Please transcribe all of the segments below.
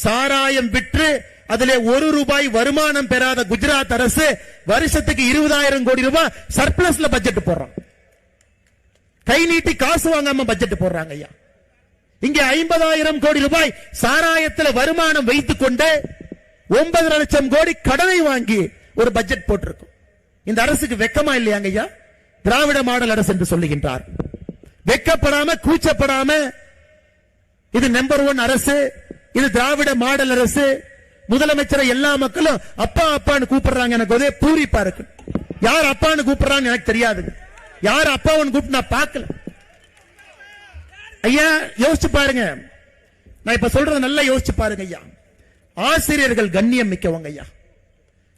சாராயம் விற்று அதிலே ₹1 வருமானம் பெறாத குஜராத் அரசு வருஷத்துக்கு 20,000 கோடி ரூபாய் சர்ப்ளஸ்ல பட்ஜெட் போடுறாங்க. கை நீட்டி காசு வாங்காம பட்ஜெட் போடுறாங்க ஐயா. இங்கே 50,000 கோடி ரூபாய் சாராயத்தில் வருமானம் வைத்துக் கொண்டு 9 லட்சம் கோடி கடனை வாங்கி ஒரு பட்ஜெட் போட்டிருக்கும். இந்த அரசுக்கு வெக்கமா இல்லையாங்க ஐயா? திராவிட மாடல் அரசு என்று சொல்லுகின்றார். வெக்கப்படாம கூச்சப்படாம இது நம்பர் 1 அரசு, இது திராவிட மாடல் அரசு. முதலமைச்சரை எல்லா மக்களும் அப்பா அப்பான்னு கூப்பிடுறாங்க. எனக்கு ஒரே பூரிப்பா இருக்கு. யார் அப்பான்னு கூப்பிடுறான்னு எனக்கு தெரியாது. யார் அப்பான்னு கூப்பிட்டு நான் பார்க்கல. ஐயா யோசிச்சு பாருங்க. நான் இப்ப சொல்றது நல்லா யோசிச்சு பாருங்க ஐயா. ஆசிரியர்கள் கண்ணியம் மிக்கவங்க ஐயா.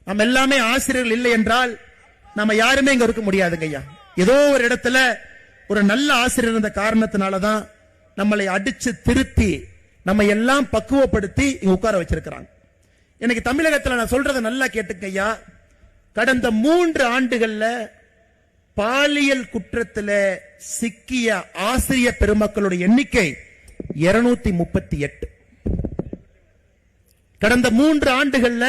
நம்ம எல்லாமே ஆசிரியர்கள் இல்லை என்றால் நம்ம யாருமே இங்க இருக்க முடியாதுங்க ஐயா. ஏதோ ஒரு இடத்துல ஒரு நல்ல ஆசிரியர் இருந்த காரணத்தினாலதான் நம்மளை அடிச்சு திருத்தி நம்ம எல்லாம் பக்குவப்படுத்தி இங்க உட்கார வச்சிருக்கிறாங்க. எனக்கு தமிழகத்தில் நான் சொல்றதை நல்லா கேட்டுக்க ஐயா. கடந்த 3 ஆண்டுகள்ல பாலியல் குற்றத்தில் சிக்கிய ஆசிரியர் பெருமக்களுடைய எண்ணிக்கை 238. கடந்த 3 ஆண்டுகள்ல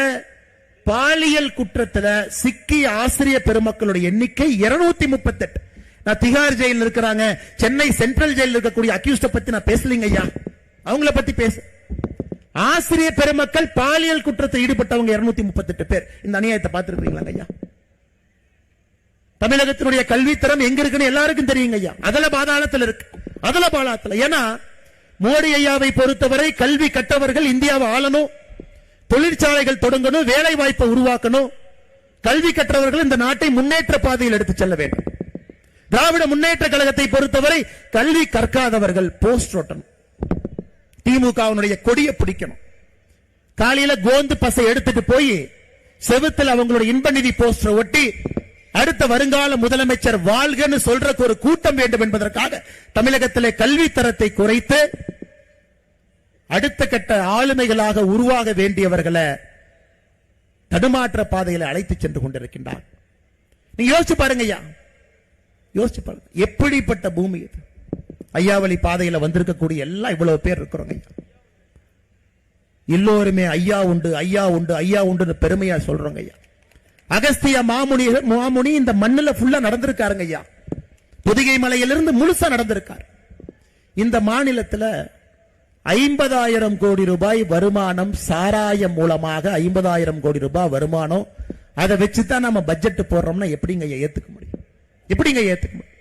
பாலியல் குற்றத்தில் சிக்கிய ஆசிரியர் பெருமக்களுடைய எண்ணிக்கை 238. நான் திகார் ஜெயிலில் இருக்கிறாங்க, சென்னை சென்ட்ரல் ஜெயிலில் இருக்கக்கூடிய அக்யூஸ்ட பத்தி நான் பேசலீங்க ஐயா. அவங்கள பத்தி பேச. ஆசிரியர் பெருமக்கள் பாலியல் குற்றத்தில் ஈடுபட்டவங்க 238 பேர். இந்த அநியாயத்தை பார்த்திருக்கீங்களா ஐயா? தமிழகத்தினுடைய கல்வித்தரம் எங்க இருக்குன்னு எல்லாருக்கும் தெரியுங்க ஐயா. அதல பாதாளத்தில் இருக்கு. அதல பாதாளத்தில். ஏன்னா மோடி ஐயாவை பொறுத்தவரை கல்வி கற்றவர்கள் இந்தியாவை ஆளணும், தொழிற்சாலைகள் தொடங்கணும், வேலை வாய்ப்பை உருவாக்கணும். கல்வி கற்றவர்கள் இந்த நாட்டை முன்னேற்ற பாதையில் எடுத்து செல்ல வேண்டும். திராவிட முன்னேற்ற கழகத்தை பொறுத்தவரை கல்வி கற்காதவர்கள் போஸ்ட் ஓட்டணும், திமுகவினுடைய கொடியை பிடிக்கணும். காலையில கோந்து பசை எடுத்துட்டு போய் செவுத்தில் அவங்களுடைய இன்ப நிதி போஸ்டர் ஒட்டி அடுத்த வருங்கால முதலமைச்சர் வாழ்கன்னு சொல்றதுக்கு ஒரு கூட்டம் வேண்டும் என்பதற்காக தமிழகத்திலே கல்வி தரத்தை குறைத்து அடுத்த கட்ட ஆளுமைகளாக உருவாக வேண்டியவர்களை தடுமாற்ற பாதையில் அழைத்து சென்று கொண்டிருக்கின்றார். நீங்க யோசிச்சு பாருங்க ஐயா, யோசிச்சு பாருங்க. எப்படிப்பட்ட பூமி இது? ஐயாவளி பாதையில வந்திருக்கக்கூடிய எல்லாம் இவ்வளவு பேர் இருக்கிறோங்க ஐயா. எல்லோருமே ஐயா உண்டு, ஐயா உண்டு, ஐயா உண்டு பெருமையா சொல்றோங்க ஐயா. அகஸ்திய மாமுனி இந்த மண்ணுல ஃபுல்லா நடந்திருக்காருங்க ஐயா. பொதிகை மலையிலிருந்து முழுசா நடந்திருக்காரு. இந்த மாநிலத்தில் 50,000 கோடி ரூபாய் வருமானம் சாராயம் மூலமாக 50,000 கோடி ரூபாய் வருமானம். அதை வச்சுதான் நம்ம பட்ஜெட் போடுறோம்னா எப்படிங்க ஏத்துக்க முடியும்? எப்படிங்க ஏத்துக்க முடியும்?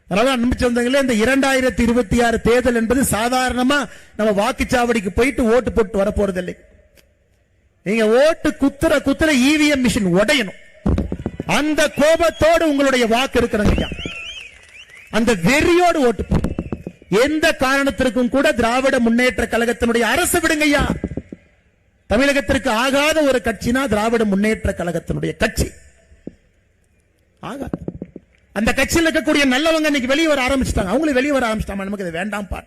அதனால அன்பு சொந்தங்களே, இந்த 2026 தேர்தல் என்பது சாதாரணமா நம்ம வாக்குச்சாவடிக்கு போயிட்டு ஓட்டு போட்டு வர போறது இல்லை. நீங்க ஓட்டு குத்துற இவிஎம் மிஷின் உடையணும். அந்த கோபத்தோடு உங்களுடைய வாக்கு இருக்கிறாங்க. அந்த வெறியோடு ஓட்டு போடும். எந்த காரணத்திற்கும் கூட திராவிட முன்னேற்ற கழகத்தினுடைய அரசு விடுங்க ஐயா. தமிழகத்திற்கு ஆகாத ஒரு கட்சினா திராவிட முன்னேற்ற கழகத்தினுடைய கட்சி ஆகாது. அந்த கட்சியில் இருக்கக்கூடிய நல்லவங்க இன்னைக்கு வெளியே வர ஆரம்பிச்சிட்டாங்க. அவங்களும் வெளியே வர ஆரம்பிச்சிட்டாங்க. நமக்கு இது வேண்டாம் பார்.